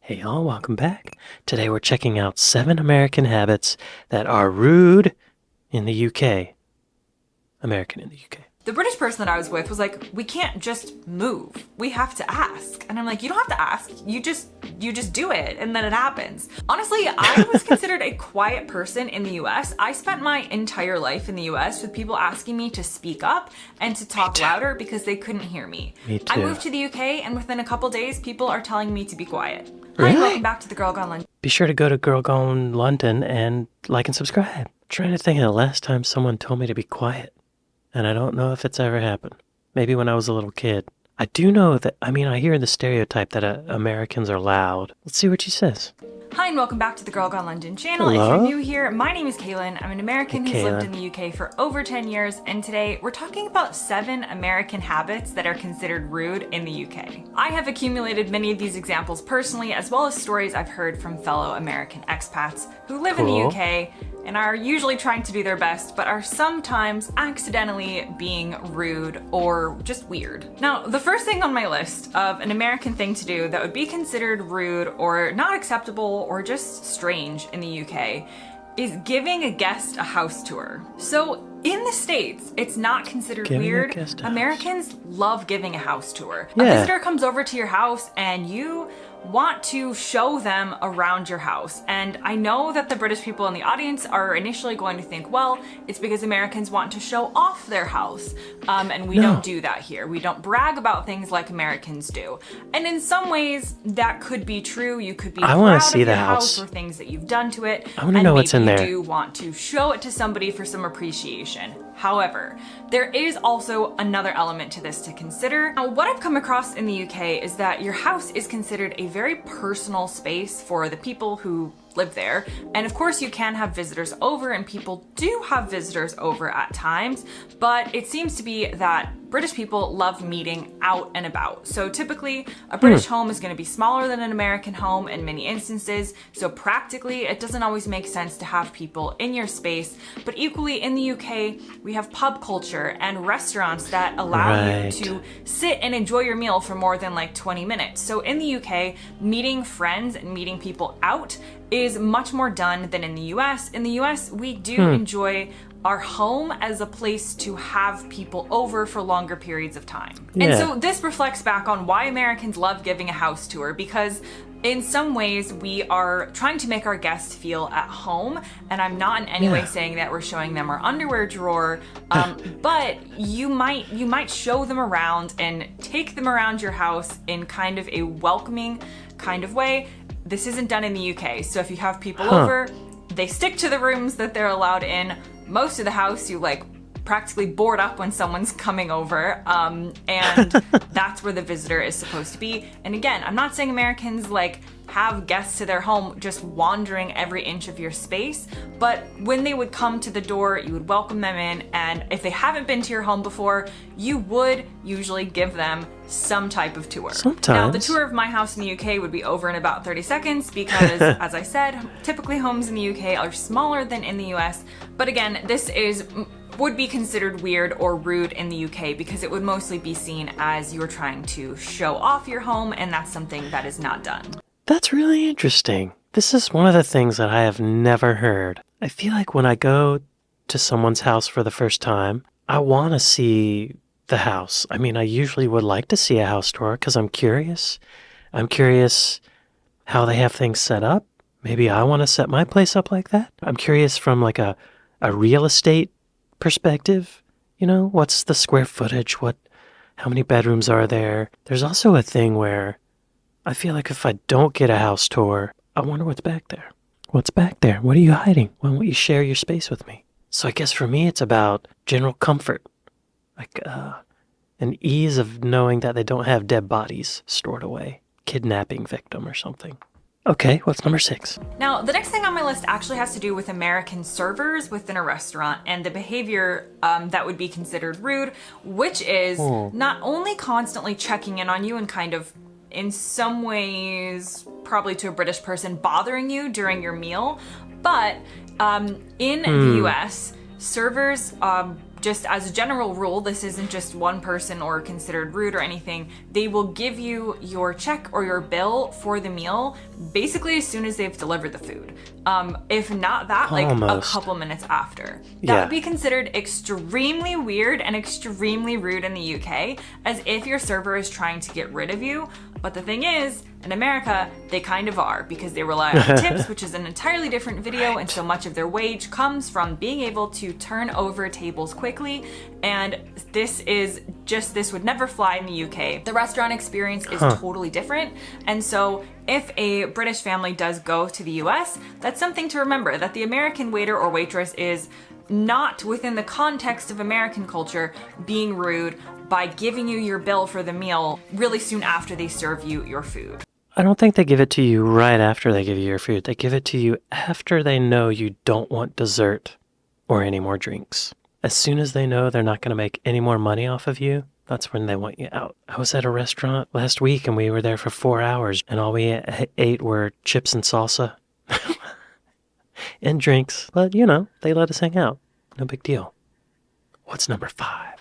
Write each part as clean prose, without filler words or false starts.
Hey y'all, welcome back. Today we're checking out 7 American habits that are rude in the UK. American in the UK. The British person that I was with was like, we can't just move. We have to ask. And I'm like, you don't have to ask. You just do it and then it happens. Honestly, I was considered a quiet person in the US. I spent my entire life in the US with people asking me to speak up and to talk louder because they couldn't hear me. Me too. I moved to the UK and within a couple days, people are telling me to be quiet. Really? Hi, welcome back to the Girl Gone London. Be sure to go to Girl Gone London and like and subscribe. I'm trying to think of the last time someone told me to be quiet. And I don't know if it's ever happened. Maybe when I was a little kid. I do know that, I hear the stereotype that Americans are loud. Let's see what she says. Hi and welcome back to the Girl Gone London channel. Hello? If you're new here, my name is Kaylin. I'm an American Hey, who's lived Kaylin. in the UK for over 10 years, and today we're talking about 7 American habits that are considered rude in the UK. I have accumulated many of these examples personally, as well as stories I've heard from fellow American expats who live in the Cool. UK and are usually trying to do their best, but are sometimes accidentally being rude or just weird. Now, the first thing on my list of an American thing to do that would be considered rude or not acceptable or just strange in the UK is giving a guest a house tour. So in the States, it's not considered Giving a weird. guest a house. Americans love giving a house tour. Yeah. A visitor comes over to your house and you want to show them around your house. And I know that the British people in the audience are initially going to think, well, it's because Americans want to show off their house. And we don't do that here. We don't brag about things like Americans do. And in some ways, that could be true. You could be I proud wanna of see your the house house. or things that you've done to it. I wanna know what's in maybe there. you do want to show it to somebody for some appreciation. However, there is also another element to this to consider. Now, what I've come across in the UK is that your house is considered a very personal space for the people who live there. And of course, you can have visitors over, and people do have visitors over at times, but it seems to be that British people love meeting out and about. So typically, a British home is going to be smaller than an American home in many instances. So practically, it doesn't always make sense to have people in your space. But equally, in the UK, we have pub culture and restaurants that allow Right. you to sit and enjoy your meal for more than like 20 minutes. So in the UK, meeting friends and meeting people out is much more done than in the US. In the US, we do enjoy our home as a place to have people over for longer periods of time. Yeah. And so this reflects back on why Americans love giving a house tour, because in some ways we are trying to make our guests feel at home. And I'm not in any way saying that we're showing them our underwear drawer, but you might show them around and take them around your house in kind of a welcoming kind of way. This isn't done in the UK. So if you have people over, they stick to the rooms that they're allowed in. Most of the house, you like practically board up when someone's coming over, and that's where the visitor is supposed to be. And again, I'm not saying Americans like have guests to their home just wandering every inch of your space, but when they would come to the door, you would welcome them in, and if they haven't been to your home before, you would usually give them some type of tour. Sometimes. Now, the tour of my house in the UK would be over in about 30 seconds because, as I said, typically homes in the UK are smaller than in the US, but again, this would be considered weird or rude in the UK because it would mostly be seen as you're trying to show off your home, and that's something that is not done. That's really interesting. This is one of the things that I have never heard. I feel like when I go to someone's house for the first time, I want to see the house. I usually would like to see a house tour because I'm curious. I'm curious how they have things set up. Maybe I want to set my place up like that. I'm curious from like a real estate perspective. What's the square footage? How many bedrooms are there? There's also a thing where I feel like if I don't get a house tour, I wonder what's back there. What's back there? What are you hiding? Why won't you share your space with me? So I guess for me, it's about general comfort. Like an ease of knowing that they don't have dead bodies stored away. Kidnapping victim or something. Okay, what's number 6? Now, the next thing on my list actually has to do with American servers within a restaurant and the behavior that would be considered rude, which is not only constantly checking in on you and kind of, in some ways, probably to a British person, bothering you during your meal, but in the US, servers just as a general rule, this isn't just one person or considered rude or anything. They will give you your check or your bill for the meal basically as soon as they've delivered the food. If not that, like Almost. a couple minutes after. That Yeah. would be considered extremely weird and extremely rude in the UK, as if your server is trying to get rid of you. But the thing is, in America, they kind of are, because they rely on tips, which is an entirely different video, and so much of their wage comes from being able to turn over tables quickly, and this would never fly in the UK. The restaurant experience is totally different, and so if a British family does go to the US, that's something to remember, that the American waiter or waitress is not within the context of American culture being rude by giving you your bill for the meal really soon after they serve you your food. I don't think they give it to you right after they give you your food. They give it to you after they know you don't want dessert or any more drinks. As soon as they know they're not going to make any more money off of you, that's when they want you out. I was at a restaurant last week and we were there for 4 hours and all we ate were chips and salsa and drinks. But, you know, they let us hang out. No big deal. What's number 5?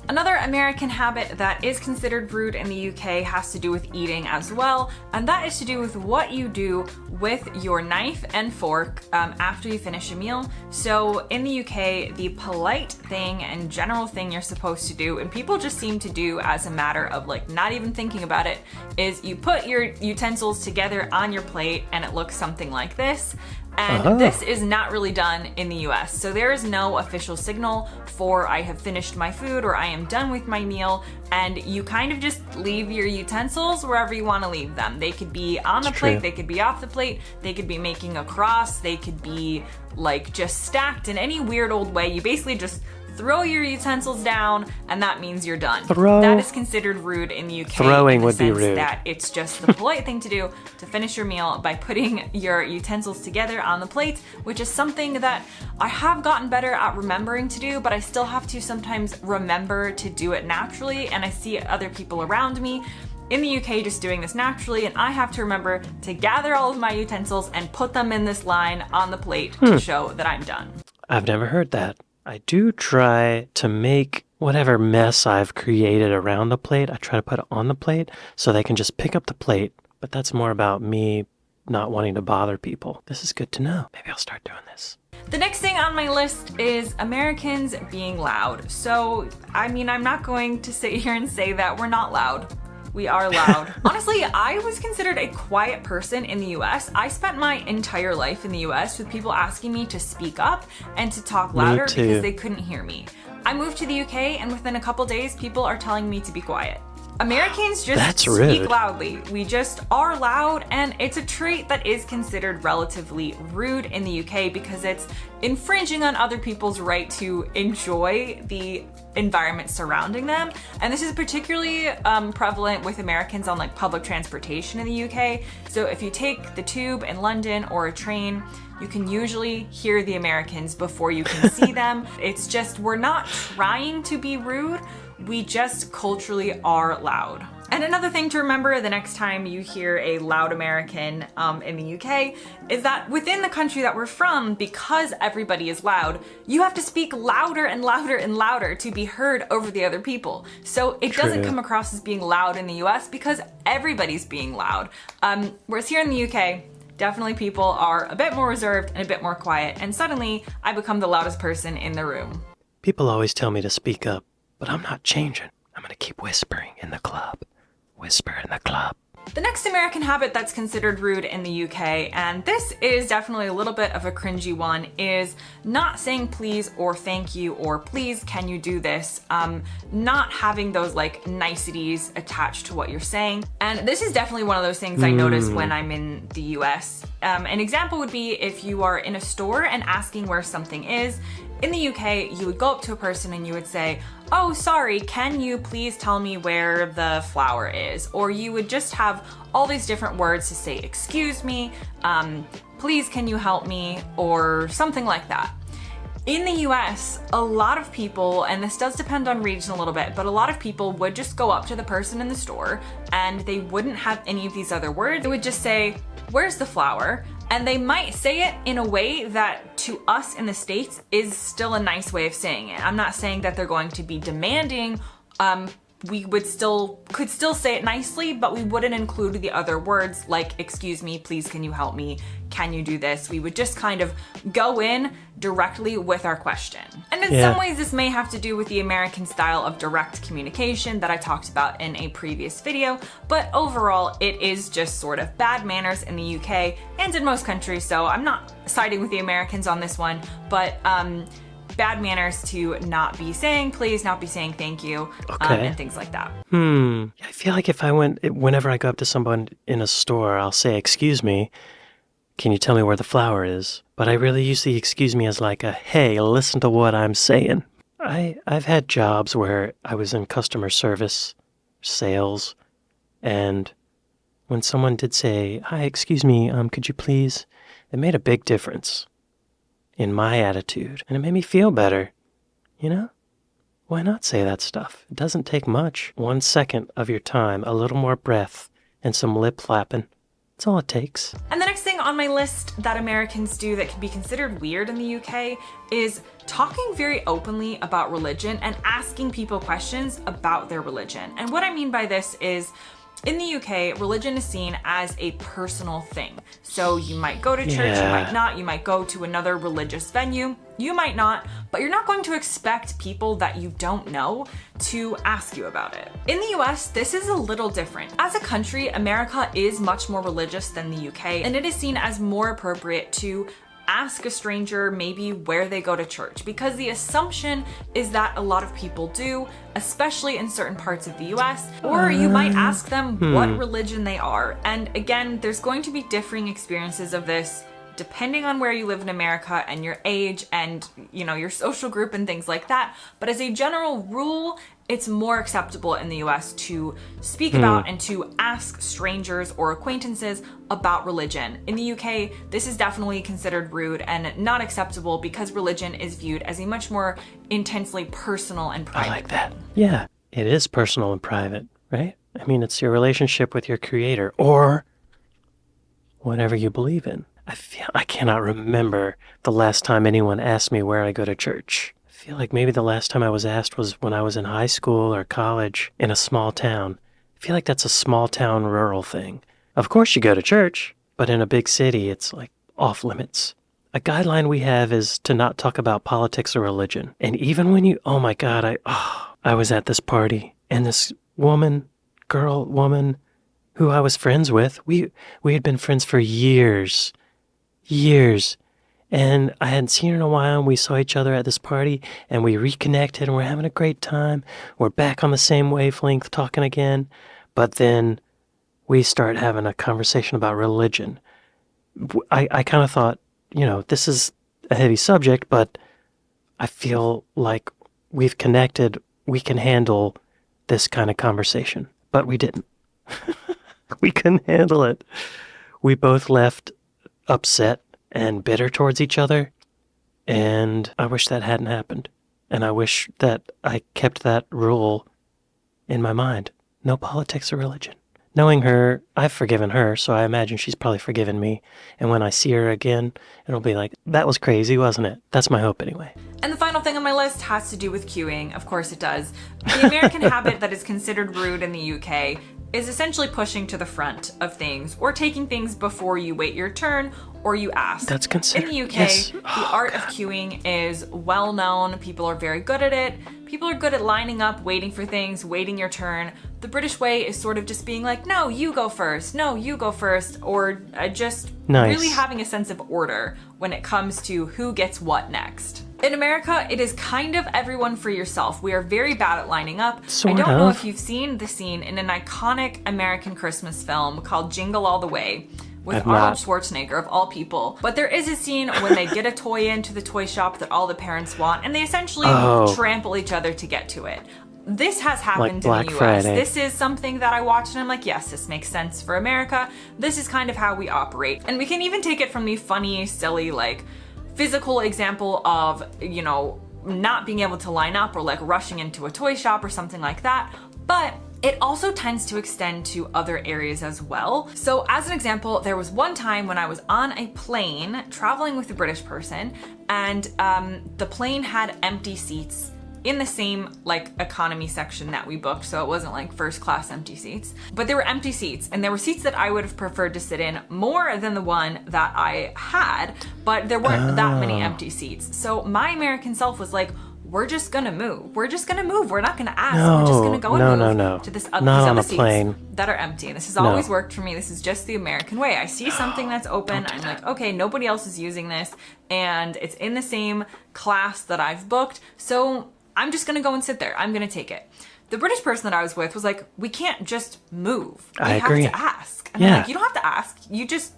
Another American habit that is considered rude in the UK has to do with eating as well, and that is to do with what you do with your knife and fork after you finish a meal. So in the UK, the polite thing and general thing you're supposed to do, and people just seem to do as a matter of like not even thinking about it, is you put your utensils together on your plate and it looks something like this. And this is not really done in the US. So there is no official signal for I have finished my food or I am done with my meal. And you kind of just leave your utensils wherever you want to leave them. They could be on the plate, they could be off the plate, they could be making a cross, they could be like just stacked in any weird old way. You basically just throw your utensils down, and that means you're done. That is considered rude in the UK. Throwing would be sense rude. That it's just the polite thing to do to finish your meal by putting your utensils together on the plate, which is something that I have gotten better at remembering to do, but I still have to sometimes remember to do it naturally, and I see other people around me in the UK just doing this naturally, and I have to remember to gather all of my utensils and put them in this line on the plate to show that I'm done. I've never heard that. I do try to make whatever mess I've created around the plate, I try to put it on the plate so they can just pick up the plate. But that's more about me not wanting to bother people. This is good to know. Maybe I'll start doing this. The next thing on my list is Americans being loud. So, I mean, I'm not going to sit here and say that we're not loud. We are loud. Honestly, I was considered a quiet person in the US. I spent my entire life in the US with people asking me to speak up and to talk louder because they couldn't hear me. I moved to the UK and within a couple days, people are telling me to be quiet. Americans just speak loudly. We just are loud, and it's a trait that is considered relatively rude in the UK because it's infringing on other people's right to enjoy the environment surrounding them. And this is particularly prevalent with Americans on like public transportation in the UK. So if you take the tube in London or a train, you can usually hear the Americans before you can see them. It's just, we're not trying to be rude. We just culturally are loud. And another thing to remember the next time you hear a loud American in the UK is that within the country that we're from, because everybody is loud, you have to speak louder and louder and louder to be heard over the other people. So it doesn't come across as being loud in the US because everybody's being loud. Whereas here in the UK, definitely people are a bit more reserved and a bit more quiet, and suddenly I become the loudest person in the room. People always tell me to speak up, but I'm not changing. I'm gonna keep whispering in the club. Whisper in the club. The next American habit that's considered rude in the UK, and this is definitely a little bit of a cringy one, is not saying please or thank you or please can you do this, not having those like niceties attached to what you're saying. And this is definitely one of those things I notice when I'm in the US. An example would be if you are in a store and asking where something is. In the UK, you would go up to a person and you would say, "Oh, sorry, can you please tell me where the flower is?" Or you would just have all these different words to say, "Excuse me," "Please can you help me?" or something like that. In the US, a lot of people, and this does depend on region a little bit, but a lot of people would just go up to the person in the store and they wouldn't have any of these other words. They would just say, "Where's the flower?" And they might say it in a way that to us in the States is still a nice way of saying it. I'm not saying that they're going to be demanding. We could still say it nicely, but we wouldn't include the other words like, excuse me, please can you help me, can you do this? We would just kind of go in directly with our question. And in some ways this may have to do with the American style of direct communication that I talked about in a previous video, but overall it is just sort of bad manners in the UK and in most countries, so I'm not siding with the Americans on this one, but bad manners to not be saying please, not be saying thank you, and things like that. I feel like whenever I go up to someone in a store, I'll say, excuse me, can you tell me where the flower is? But I really use the excuse me as like a, hey, listen to what I'm saying. I've had jobs where I was in customer service, sales, and when someone did say, hi, excuse me, could you please, it made a big difference in my attitude, and it made me feel better. You know? Why not say that stuff? It doesn't take much. 1 second of your time, a little more breath, and some lip flapping. That's all it takes. And the next thing on my list that Americans do that can be considered weird in the UK is talking very openly about religion and asking people questions about their religion. And what I mean by this is, in the UK, religion is seen as a personal thing. So you might go to church, you might not, you might go to another religious venue, you might not, but you're not going to expect people that you don't know to ask you about it. In the US, this is a little different. As a country, America is much more religious than the UK, and it is seen as more appropriate to ask a stranger maybe where they go to church, because the assumption is that a lot of people do, especially in certain parts of the US, or you might ask them what religion they are. And again, there's going to be differing experiences of this depending on where you live in America and your age and, you know, your social group and things like that. But as a general rule, it's more acceptable in the US to speak about and to ask strangers or acquaintances about religion. In the UK, this is definitely considered rude and not acceptable because religion is viewed as a much more intensely personal and private. I like that. Yeah, it is personal and private, right? I mean, it's your relationship with your creator or whatever you believe in. I cannot remember the last time anyone asked me where I go to church. I feel like maybe the last time I was asked was when I was in high school or college in a small town. I feel like that's a small town rural thing. Of course you go to church, but in a big city it's like off limits. A guideline we have is to not talk about politics or religion. And even when you, oh my God, I was at this party and this woman who I was friends with, we had been friends for years. And I hadn't seen her in a while, and we saw each other at this party, and we reconnected, and we're having a great time. We're back on the same wavelength, talking again. But then we start having a conversation about religion. I kind of thought, you know, this is a heavy subject, but I feel like we've connected. We can handle this kind of conversation. But we didn't. We couldn't handle it. We both left upset and bitter towards each other, and I wish that hadn't happened. And I wish that I kept that rule in my mind. No politics or religion. Knowing her, I've forgiven her, so I imagine she's probably forgiven me. And when I see her again, it'll be like, that was crazy, wasn't it? That's my hope anyway. And the final thing on my list has to do with queuing. Of course it does. The American habit that is considered rude in the UK is essentially pushing to the front of things or taking things before you wait your turn or you ask. That's considered. In the UK, yes. The art of queuing is well known. People are very good at it. People are good at lining up, waiting for things, waiting your turn. The British way is sort of just being like, no, you go first. No, you go first. Or just really having a sense of order when it comes to who gets what next. In America, it is kind of everyone for yourself. We are very bad at lining up. I don't know if you've seen the scene in an iconic American Christmas film called Jingle All the Way with Arnold Schwarzenegger, of all people. But there is a scene when they get a toy into the toy shop that all the parents want, and they essentially trample each other to get to it. This has happened in the US. Friday. This is something that I watch and I'm like, yes, this makes sense for America. This is kind of how we operate. And we can even take it from the funny, silly, like, physical example of, you know, not being able to line up or like rushing into a toy shop or something like that. But It also tends to extend to other areas as well. So as an example, there was one time when I was on a plane traveling with a British person, and the plane had empty seats in the same like economy section that we booked, so it wasn't like first class empty seats, but there were empty seats, and there were seats that I would have preferred to sit in more than the one that I had, but there weren't that many empty seats. So my American self was like, we're just gonna move. We're just gonna move. We're not gonna ask. We're just gonna go and move to these other seats that are empty. And this has always worked for me. This is just the American way. I see something that's open. I'm like, okay, nobody else is using this, and it's in the same class that I've booked, so I'm just gonna go and sit there. I'm gonna take it. The British person that I was with was like, we can't just move. We have to ask. And I'm like, you don't have to ask. You just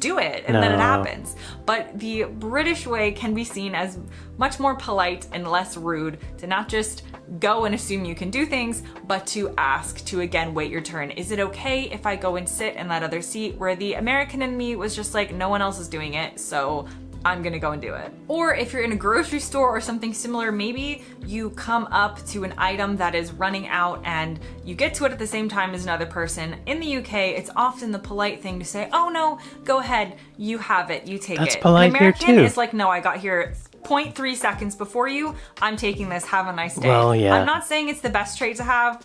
do it, and then it happens. But the British way can be seen as much more polite and less rude, to not just go and assume you can do things, but to ask, to again wait your turn. Is it okay if I go and sit in that other seat? Where the American in me was just like, no one else is doing it, so I'm gonna go and do it. Or if you're in a grocery store or something similar, maybe you come up to an item that is running out and you get to it at the same time as another person. In the UK, it's often the polite thing to say, oh no, go ahead, you have it, you take it. That's polite here too. American is like, no, I got here 0.3 seconds before you, I'm taking this, have a nice day. Well, yeah. I'm not saying it's the best trait to have.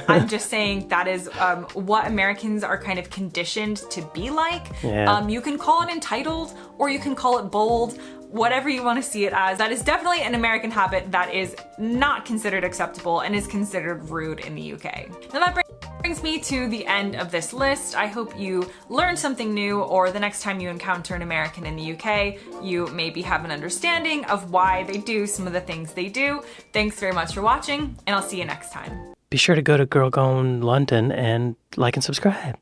I'm just saying that is what Americans are kind of conditioned to be like. Yeah. You can call it entitled, or you can call it bold, whatever you want to see it as. That is definitely an American habit that is not considered acceptable and is considered rude in the UK. Now that brings me to the end of this list. I hope you learned something new, or the next time you encounter an American in the UK, you maybe have an understanding of why they do some of the things they do. Thanks very much for watching, and I'll see you next time. Be sure to go to Girl Gone London and like and subscribe.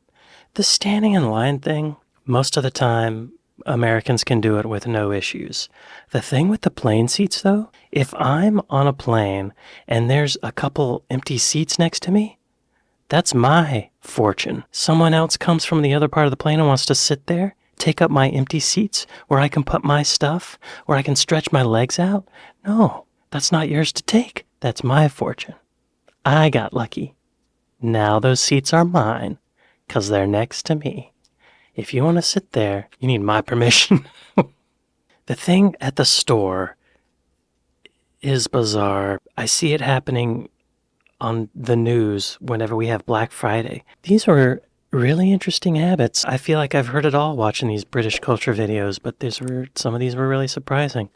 The standing in line thing, most of the time, Americans can do it with no issues. The thing with the plane seats, though, if I'm on a plane and there's a couple empty seats next to me, that's my fortune. Someone else comes from the other part of the plane and wants to sit there, take up my empty seats where I can put my stuff, where I can stretch my legs out. No, that's not yours to take. That's my fortune. I got lucky. Now those seats are mine, 'cause they're next to me. If you want to sit there, you need my permission. The thing at the store is bizarre. I see it happening on the news whenever we have Black Friday. These are really interesting habits. I feel like I've heard it all watching these British culture videos, but some of these were really surprising.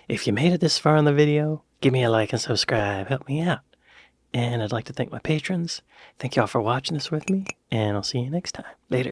If you made it this far in the video, give me a like and subscribe. Help me out. And I'd like to thank my patrons. Thank y'all for watching this with me, and I'll see you next time. Later.